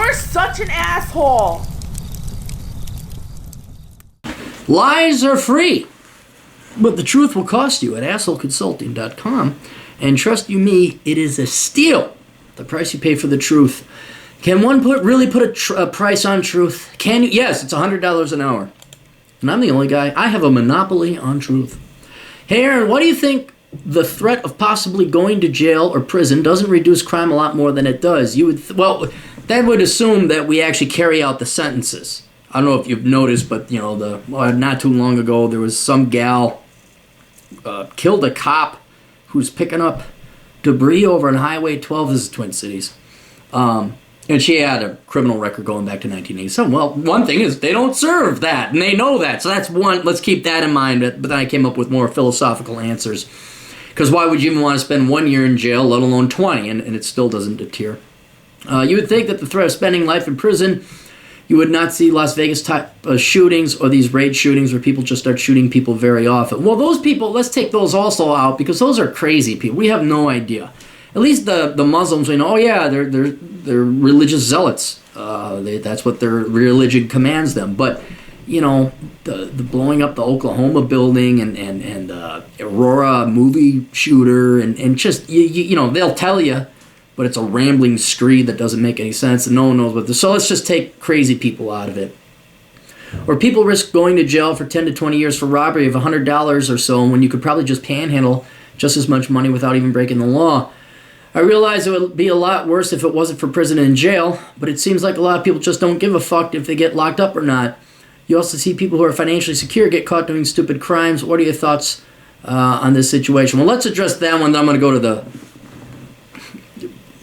are such an asshole. Lies are free, but the truth will cost you at assholeconsulting.com. And trust you me, it is a steal. The price you pay for the truth. Can one really put a price on truth? Can you? Yes, it's $100 an hour. And I'm the only guy. I have a monopoly on truth. Hey, Aaron, why do you think the threat of possibly going to jail or prison doesn't reduce crime a lot more than it does? That would assume that we actually carry out the sentences. I don't know if you've noticed, but not too long ago there was some gal killed a cop who's picking up debris over on Highway 12. This is Twin Cities. And she had a criminal record going back to 1987. Well, one thing is they don't serve that, and they know that. So that's one. Let's keep that in mind. But then I came up with more philosophical answers. Because why would you even want to spend 1 year in jail, let alone 20? And it still doesn't deter. You would think that the threat of spending life in prison, you would not see Las Vegas type shootings or these raid shootings where people just start shooting people very often. Well, those people, let's take those also out because those are crazy people. We have no idea. At least the Muslims, we know, they're religious zealots. That's what their religion commands them. But, the blowing up the Oklahoma building and Aurora movie shooter and just, they'll tell you, but it's a rambling screed that doesn't make any sense and no one knows what this. So let's just take crazy people out of it. Or people risk going to jail for 10 to 20 years for robbery of $100 or so when you could probably just panhandle just as much money without even breaking the law. I realize it would be a lot worse if it wasn't for prison and jail, but it seems like a lot of people just don't give a fuck if they get locked up or not. You also see people who are financially secure get caught doing stupid crimes. What are your thoughts on this situation? Well, let's address that one. Then I'm going to go to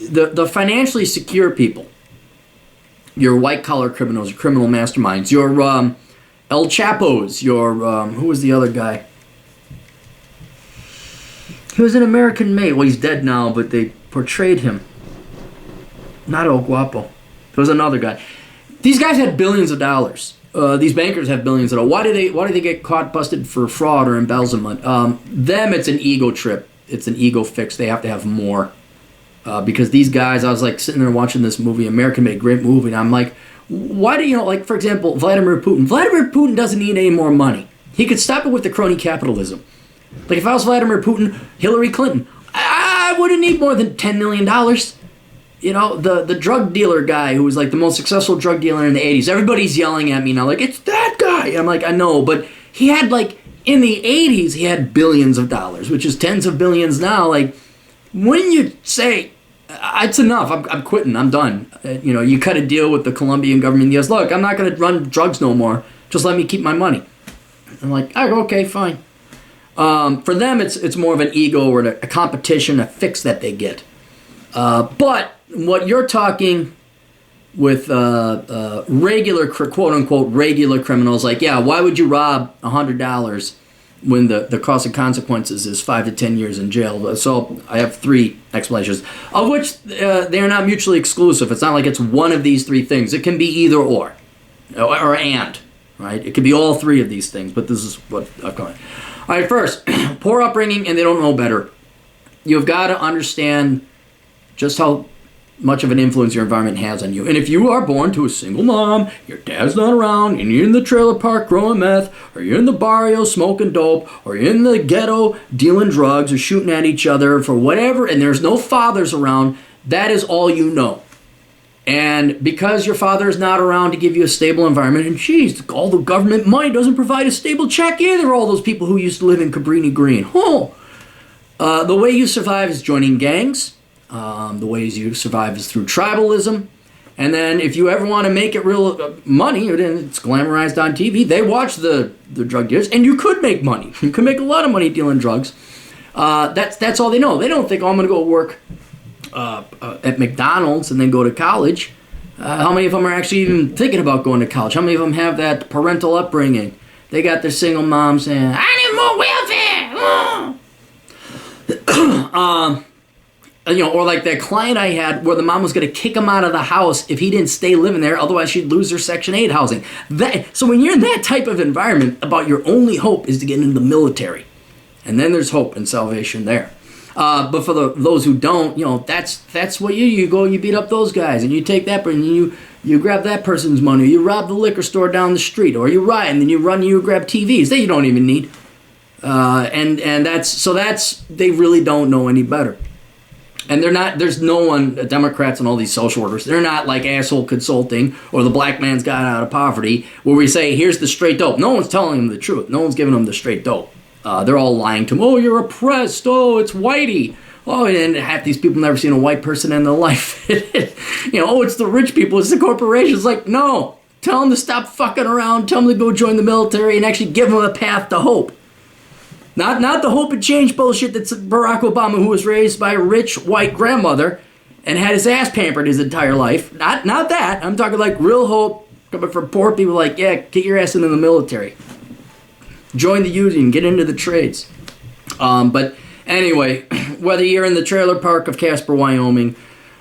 the financially secure people. Your white-collar criminals, your criminal masterminds, your El Chapos, your, who was the other guy? He was an American Mate. Well, he's dead now, but they portrayed him. Not El Guapo. There was another guy. These guys had billions of dollars. These bankers have billions of dollars. Why do they get caught, busted for fraud or embezzlement? Them, it's an ego trip. It's an ego fix. They have to have more. Because these guys, I was like sitting there watching this movie, American Made, great movie, and I'm like, why do for example, Vladimir Putin. Vladimir Putin doesn't need any more money. He could stop it with the crony capitalism. Like if I was Vladimir Putin, Hillary Clinton, I wouldn't need more than $10 million. The drug dealer guy who was like the most successful drug dealer in the 80s, everybody's yelling at me now, like, it's that guy. And I'm like, I know, but he had in the 80s, he had billions of dollars, which is tens of billions now. Like, when you say, it's enough, I'm quitting, I'm done. You cut a deal with the Colombian government, he goes, look, I'm not going to run drugs no more. Just let me keep my money. I'm like, oh, okay, fine. For them, it's more of an ego or a competition, a fix that they get. But what you're talking with regular, quote-unquote, regular criminals, like, yeah, why would you rob $100 when the cost of consequences is 5 to 10 years in jail? So I have 3 explanations, of which they're not mutually exclusive. It's not like it's one of these 3 things. It can be either or and, right? It could be all 3 of these things, but this is what I've got. All right, first, poor upbringing and they don't know better. You've got to understand just how much of an influence your environment has on you. And if you are born to a single mom, your dad's not around, and you're in the trailer park growing meth, or you're in the barrio smoking dope, or you're in the ghetto dealing drugs or shooting at each other for whatever, and there's no fathers around, that is all you know. And because your father is not around to give you a stable environment, and geez, all the government money doesn't provide a stable check either, all those people who used to live in Cabrini Green. The way you survive is joining gangs. The ways you survive is through tribalism. And then if you ever want to make it real money, it's glamorized on TV, they watch the drug dealers, and you could make money. You could make a lot of money dealing drugs. That's all they know. They don't think, I'm going to go work at McDonald's and then go to college. How many of them are actually even thinking about going to college? How many of them have that parental upbringing? They got their single mom saying, I need more welfare. Or like that client I had where the mom was going to kick him out of the house if he didn't stay living there, otherwise she'd lose her Section 8 housing. So when you're in that type of environment, about your only hope is to get into the military. And then there's hope and salvation there. But for those who don't, that's what you go, you beat up those guys, and you take that, and you You grab that person's money. You rob the liquor store down the street, or you riot, and then you grab TVs that you don't even need. And that's they really don't know any better. And there's no one, Democrats and all these social workers, they're not like Asshole Consulting or the Black Man's Guide Out of Poverty, where we say, here's the straight dope. No one's telling them the truth. No one's giving them the straight dope. They're all lying to them. Oh, you're oppressed. Oh, it's whitey. Oh, and half these people never seen a white person in their life. Oh, it's the rich people. It's the corporations. Like, no. Tell them to stop fucking around. Tell them to go join the military and actually give them a path to hope. Not the hope and change bullshit that's Barack Obama, who was raised by a rich white grandmother and had his ass pampered his entire life. Not that. I'm talking like real hope coming from poor people like, yeah, get your ass into the military. Join the union. Get into the trades. But anyway, whether you're in the trailer park of Casper, Wyoming,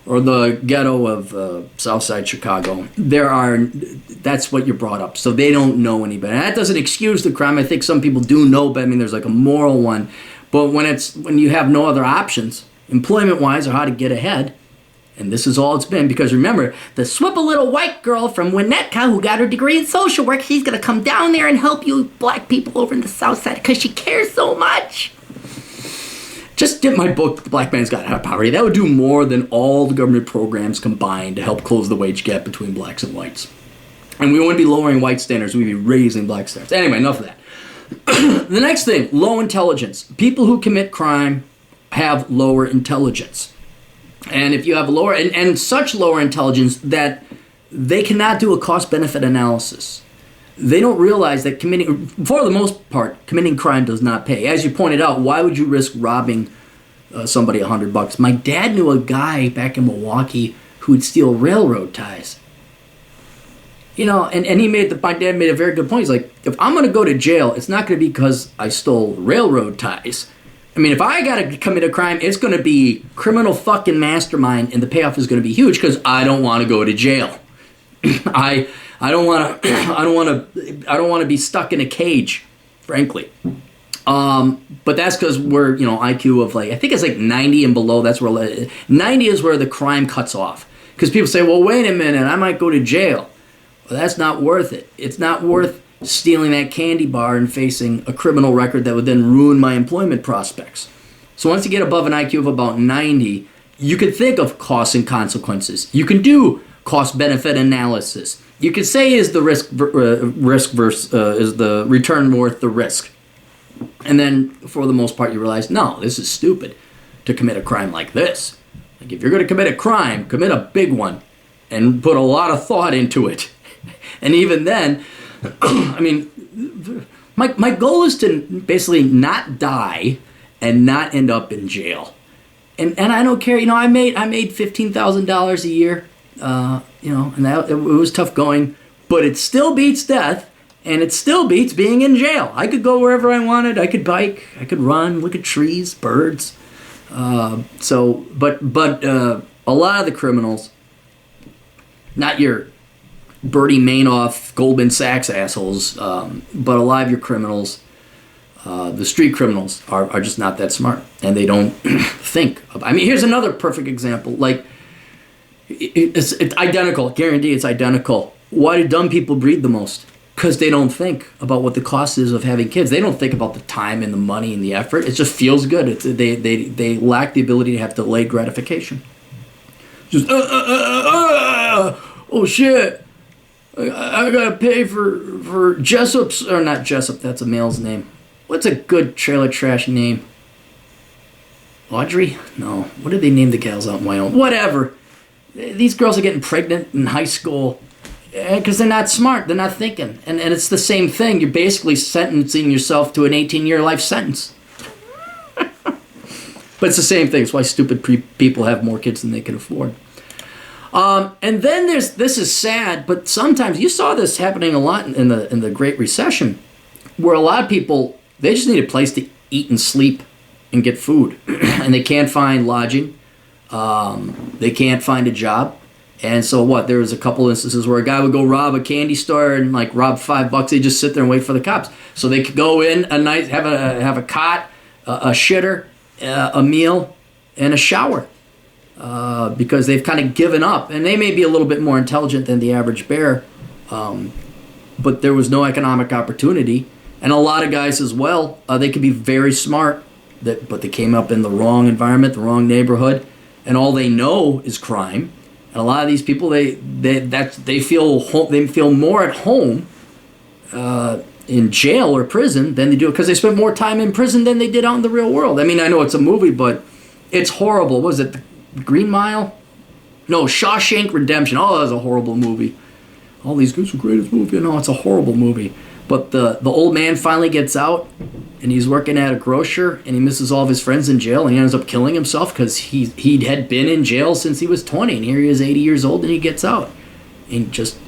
or the ghetto of Southside Chicago, that's what you're brought up. So they don't know any better. That doesn't excuse the crime. I think some people do know, but I mean, there's like a moral one. But when you have no other options, employment-wise, or how to get ahead, and this is all it's been, because remember, the swivel little white girl from Winnetka who got her degree in social work, she's going to come down there and help you black people over in the South Side because she cares so much. Just get my book, The Black Man's Guide Out of Poverty. That would do more than all the government programs combined to help close the wage gap between blacks and whites. And we wouldn't be lowering white standards, we'd be raising black standards. Anyway, enough of that. The next thing, low intelligence. People who commit crime have lower intelligence. And if you have lower, and such lower intelligence that they cannot do a cost-benefit analysis. They don't realize that for the most part, committing crime does not pay. As you pointed out, why would you risk robbing somebody $100? My dad knew a guy back in Milwaukee who would steal railroad ties. And my dad made a very good point. He's like, if I'm going to go to jail, it's not going to be because I stole railroad ties. I mean, if I got to commit a crime, it's going to be criminal fucking mastermind, and the payoff is going to be huge because I don't want to go to jail. I don't want to be stuck in a cage, frankly. But that's because we're, IQ of I think it's 90 and below. That's where 90 is where the crime cuts off. Because people say, well, wait a minute, I might go to jail. Well, that's not worth it. It's not worth stealing that candy bar and facing a criminal record that would then ruin my employment prospects. So once you get above an IQ of about 90, you can think of costs and consequences. You can do cost-benefit analysis. You could say, is the is the return worth the risk? And then, for the most part, you realize, no, this is stupid to commit a crime like this. Like, if you're going to commit a crime, commit a big one and put a lot of thought into it. And even then, I mean, my goal is to basically not die and not end up in jail. And I don't care. I made $15,000 a year. And it was tough going, but it still beats death, and it still beats being in jail. I could go wherever I wanted. I could bike. I could run. Look at trees, birds. But a lot of the criminals, not your Bertie Madoff, Goldman Sachs assholes, but a lot of your criminals, the street criminals, are just not that smart, and they don't think. Here's another perfect example. It's identical. Guarantee it's identical. Why do dumb people breed the most? Because they don't think about what the cost is of having kids. They don't think about the time and the money and the effort. It just feels good. They lack the ability to have delayed gratification. Just oh shit! I gotta pay for Jessup's, or not Jessup. That's a male's name. What's a good trailer trash name? Audrey? No. What did they name the gals out in Wyoming? Whatever. These girls are getting pregnant in high school because they're not smart. They're not thinking. And it's the same thing. You're basically sentencing yourself to an 18-year life sentence. But it's the same thing. It's why stupid people have more kids than they can afford. And then this is sad, but sometimes you saw this happening a lot in the Great Recession, where a lot of people, they just need a place to eat and sleep and get food. And they can't find lodging. They can't find a job. And so what? There was a couple instances where a guy would go rob a candy store and rob $5. He'd just sit there and wait for the cops. So they could go in a night, have a cot, a shitter, a meal, and a shower. because they've kind of given up. And they may be a little bit more intelligent than the average bear, but there was no economic opportunity. And a lot of guys as well, they could be very smart, but they came up in the wrong environment, the wrong neighborhood, and all they know is crime. And a lot of these people, they feel more at home in jail or prison than they do, because they spent more time in prison than they did out in the real world. I mean, I know it's a movie, but it's horrible. Was it The Green Mile? No, Shawshank Redemption. Oh, that was a horrible movie. All these guys are the greatest movie. No, it's a horrible movie. But the old man finally gets out, and he's working at a grocer, and he misses all of his friends in jail, and he ends up killing himself because he had been in jail since he was 20, and here he is 80 years old, and he gets out. And just,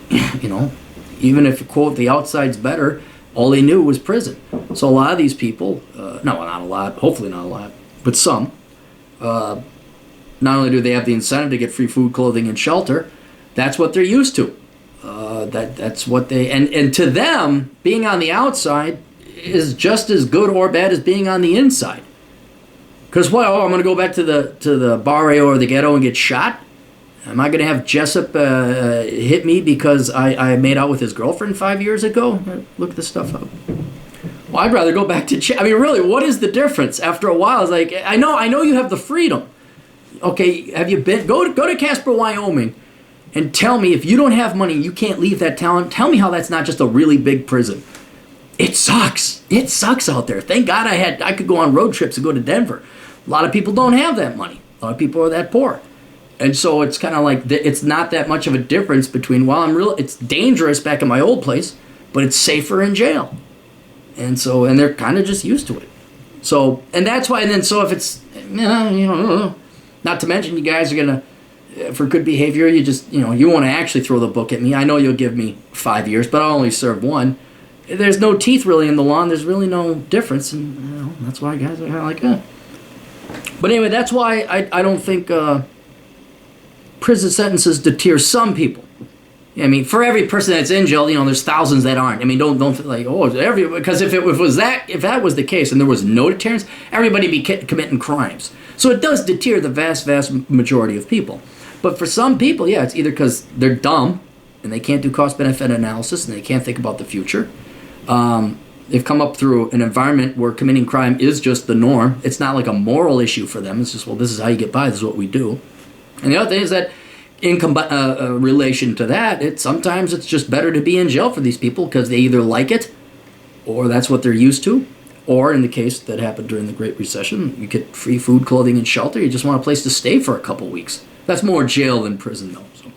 even if, quote, the outside's better, all they knew was prison. So a lot of these people, no, not a lot, hopefully not a lot, but some, not only do they have the incentive to get free food, clothing, and shelter, that's what they're used to. That's what they, and to them, being on the outside is just as good or bad as being on the inside. Because I'm going to go back to the barrio or the ghetto and get shot? Am I going to have Jessup hit me because I made out with his girlfriend 5 years ago? Look this stuff up. Well, I'd rather go back to I mean, really, what is the difference? After a while, it's like, I know you have the freedom. Okay, have you been? Go to Casper, Wyoming, and tell me, if you don't have money, you can't leave that town. Tell me how that's not just a really big prison. It sucks. It sucks out there. Thank God I could go on road trips and go to Denver. A lot of people don't have that money. A lot of people are that poor. And so it's kind of like, it's not that much of a difference between, it's dangerous back in my old place, but it's safer in jail. And they're kind of just used to it. So, and that's why, and then so if it's, not to mention you guys are going to, for good behavior, you just, you want to actually throw the book at me. I know you'll give me 5 years, but I'll only serve 1. There's no teeth really in the law, and there's really no difference, and that's why guys are kind of like, But anyway, that's why I don't think prison sentences deter some people. I mean, for every person that's in jail, there's thousands that aren't. I mean, don't like, because if that was the case and there was no deterrence, everybody would be committing crimes. So it does deter the vast majority of people. But for some people, yeah, it's either because they're dumb and they can't do cost-benefit analysis and they can't think about the future. They've come up through an environment where committing crime is just the norm. It's not like a moral issue for them. It's just, this is how you get by. This is what we do. And the other thing is that in relation to that, sometimes it's just better to be in jail for these people because they either like it or that's what they're used to. Or in the case that happened during the Great Recession, you get free food, clothing, and shelter. You just want a place to stay for a couple weeks. That's more jail than prison, though. So.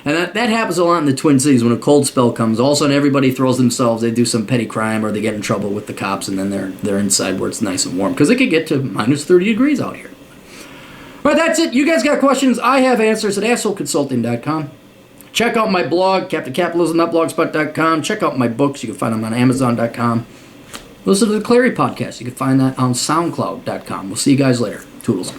And that happens a lot in the Twin Cities. When a cold spell comes, all of a sudden everybody throws themselves, they do some petty crime, or they get in trouble with the cops, and then they're inside where it's nice and warm. Because it could get to minus 30 degrees out here. All right, that's it. You guys got questions? I have answers at assholeconsulting.com. Check out my blog, CaptainCapitalism.blogspot.com. Check out my books. You can find them on Amazon.com. Listen to the Clary podcast. You can find that on SoundCloud.com. We'll see you guys later. Toodles.